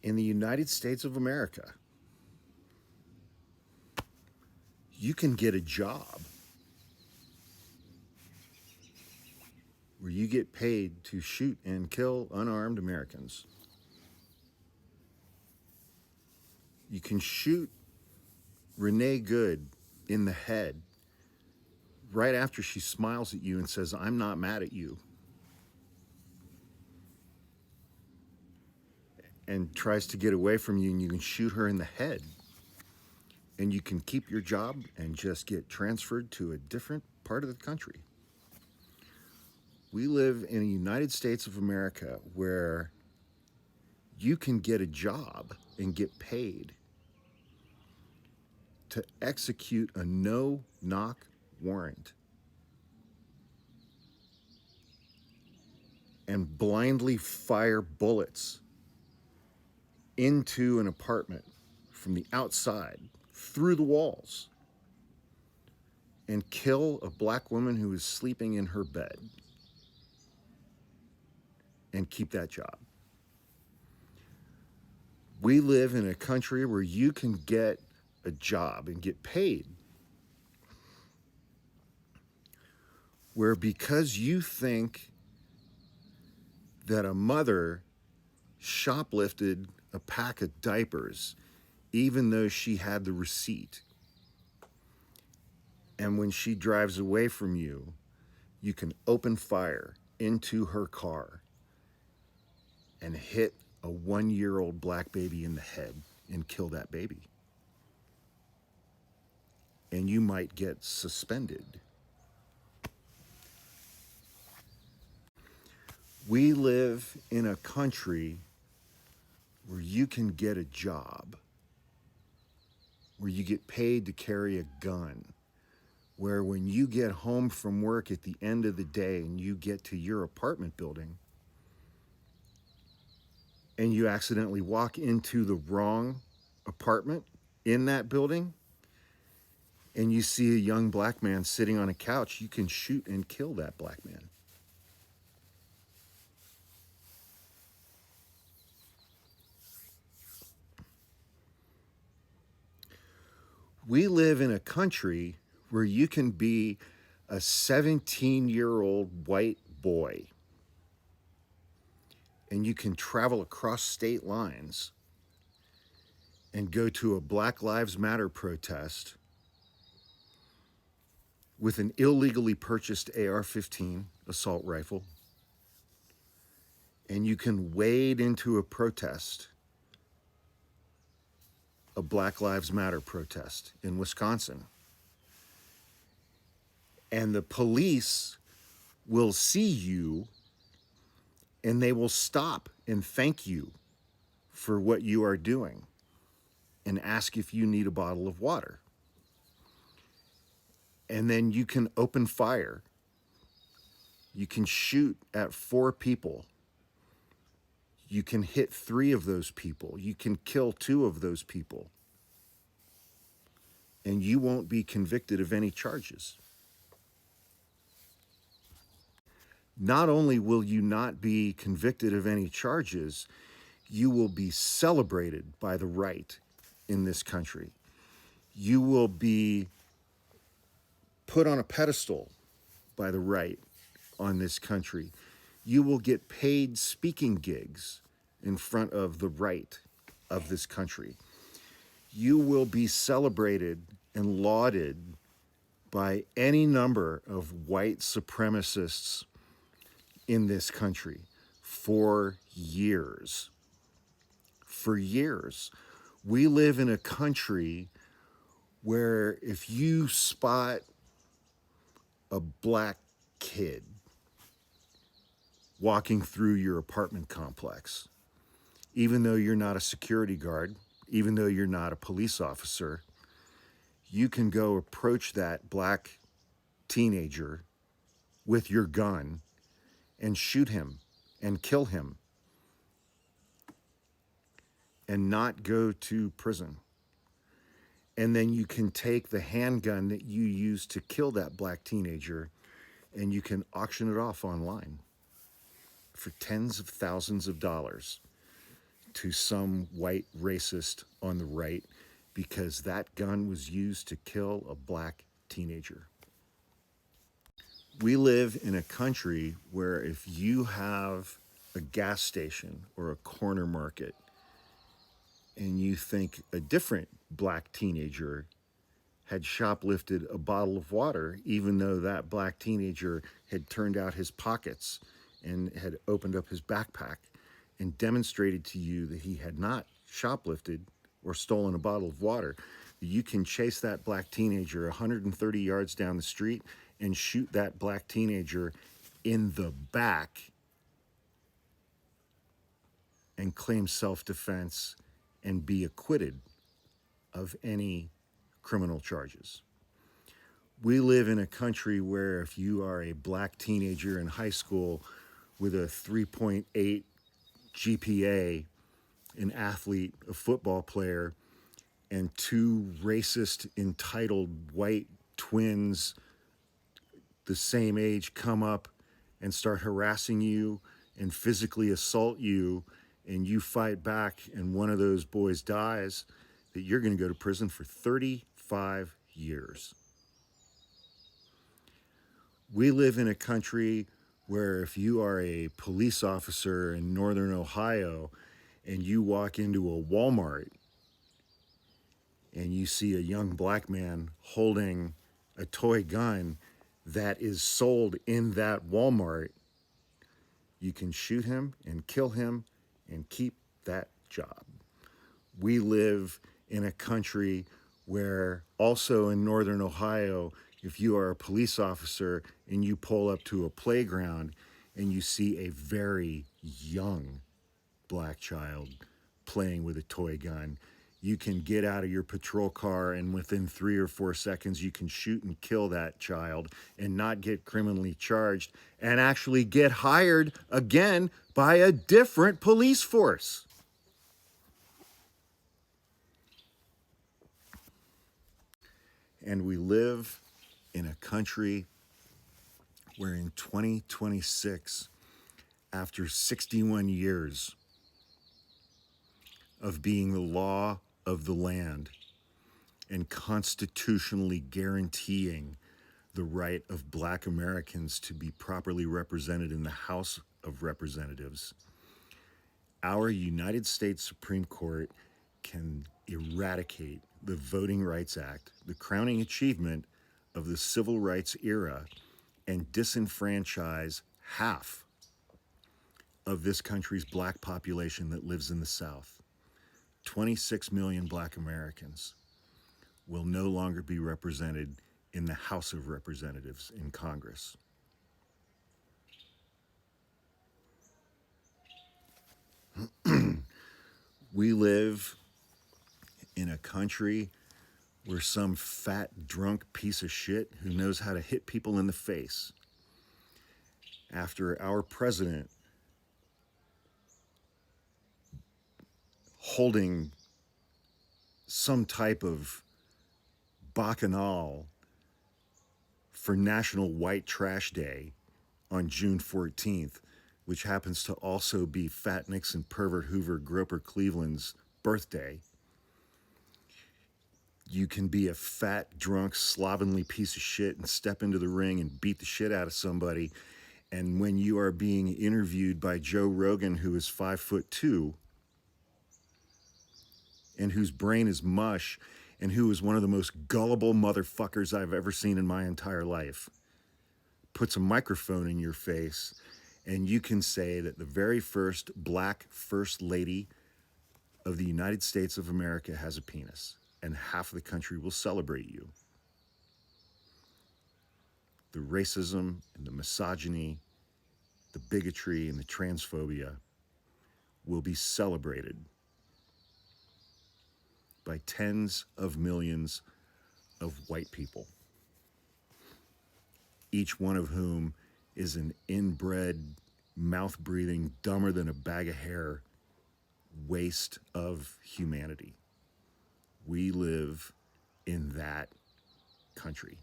in the United States of America, you can get a job where you get paid to shoot and kill unarmed Americans. You can shoot Renee Good in the head right after she smiles at you and says, "I'm not mad at you," and tries to get away from you, and you can shoot her in the head, and you can keep your job and just get transferred to a different part of the country. We live in a United States of America where you can get a job and get paid to execute a no-knock warrant and blindly fire bullets into an apartment from the outside, through the walls, and kill a black woman who is sleeping in her bed and keep that job. We live in a country where you can get a job and get paid, where because you think that a mother shoplifted a pack of diapers, even though she had the receipt, and when she drives away from you, you can open fire into her car and hit a 1-year-old black baby in the head and kill that baby. And you might get suspended. We live in a country where you can get a job, where you get paid to carry a gun, where when you get home from work at the end of the day and you get to your apartment building and you accidentally walk into the wrong apartment in that building and you see a young black man sitting on a couch, you can shoot and kill that black man. We live in a country where you can be a 17-year-old white boy and you can travel across state lines and go to a Black Lives Matter protest with an illegally purchased AR-15 assault rifle, and you can wade into a protest, a Black Lives Matter protest in Wisconsin, and the police will see you and they will stop and thank you for what you are doing and ask if you need a bottle of water. And then you can open fire. You can shoot at 4 people. You can hit 3 of those people. You can kill 2 of those people. And you won't be convicted of any charges. Not only will you not be convicted of any charges, you will be celebrated by the right in this country. You will be put on a pedestal by the right on this country. You will get paid speaking gigs in front of the right of this country. You will be celebrated and lauded by any number of white supremacists in this country for years. For years. We live in a country where if you spot a black kid walking through your apartment complex, even though you're not a security guard, even though you're not a police officer, you can go approach that black teenager with your gun and shoot him and kill him and not go to prison. And then you can take the handgun that you used to kill that black teenager and you can auction it off online for tens of thousands of dollars to some white racist on the right because that gun was used to kill a black teenager. We live in a country where if you have a gas station or a corner market and you think a different black teenager had shoplifted a bottle of water, even though that black teenager had turned out his pockets and had opened up his backpack and demonstrated to you that he had not shoplifted or stolen a bottle of water, you can chase that black teenager 130 yards down the street and shoot that black teenager in the back and claim self-defense and be acquitted of any criminal charges. We live in a country where if you are a black teenager in high school with a 3.8 GPA, an athlete, a football player, and two racist, entitled white twins the same age come up and start harassing you and physically assault you, and you fight back and one of those boys dies, that you're going to go to prison for 35 years. We live in a country where if you are a police officer in Northern Ohio and you walk into a Walmart and you see a young black man holding a toy gun that is sold in that Walmart, you can shoot him and kill him and keep that job. We live in a country where also in Northern Ohio, if you are a police officer and you pull up to a playground and you see a very young black child playing with a toy gun, you can get out of your patrol car and within 3 or 4 seconds you can shoot and kill that child and not get criminally charged and actually get hired again by a different police force. And we live in a country where in 2026, after 61 years of being the law of the land and constitutionally guaranteeing the right of black Americans to be properly represented in the House of Representatives, our United States Supreme Court can eradicate the Voting Rights Act, the crowning achievement of the civil rights era, and disenfranchise half of this country's black population that lives in the South. 26 million black Americans will no longer be represented in the House of Representatives in Congress. We live in a country where some fat, drunk piece of shit who knows how to hit people in the face, after our president holding some type of bacchanal for National White Trash Day on June 14th, which happens to also be Fat Nixon, Pervert Hoover, Groper Cleveland's birthday. You can be a fat, drunk, slovenly piece of shit and step into the ring and beat the shit out of somebody. And when you are being interviewed by Joe Rogan, who is 5'2", and whose brain is mush, and who is one of the most gullible motherfuckers I've ever seen in my entire life, puts a microphone in your face, and you can say that the very first black first lady of the United States of America has a penis, and half of the country will celebrate you. The racism and the misogyny, the bigotry and the transphobia will be celebrated by tens of millions of white people, each one of whom is an inbred, mouth-breathing, dumber than a bag of hair waste of humanity. We live in that country.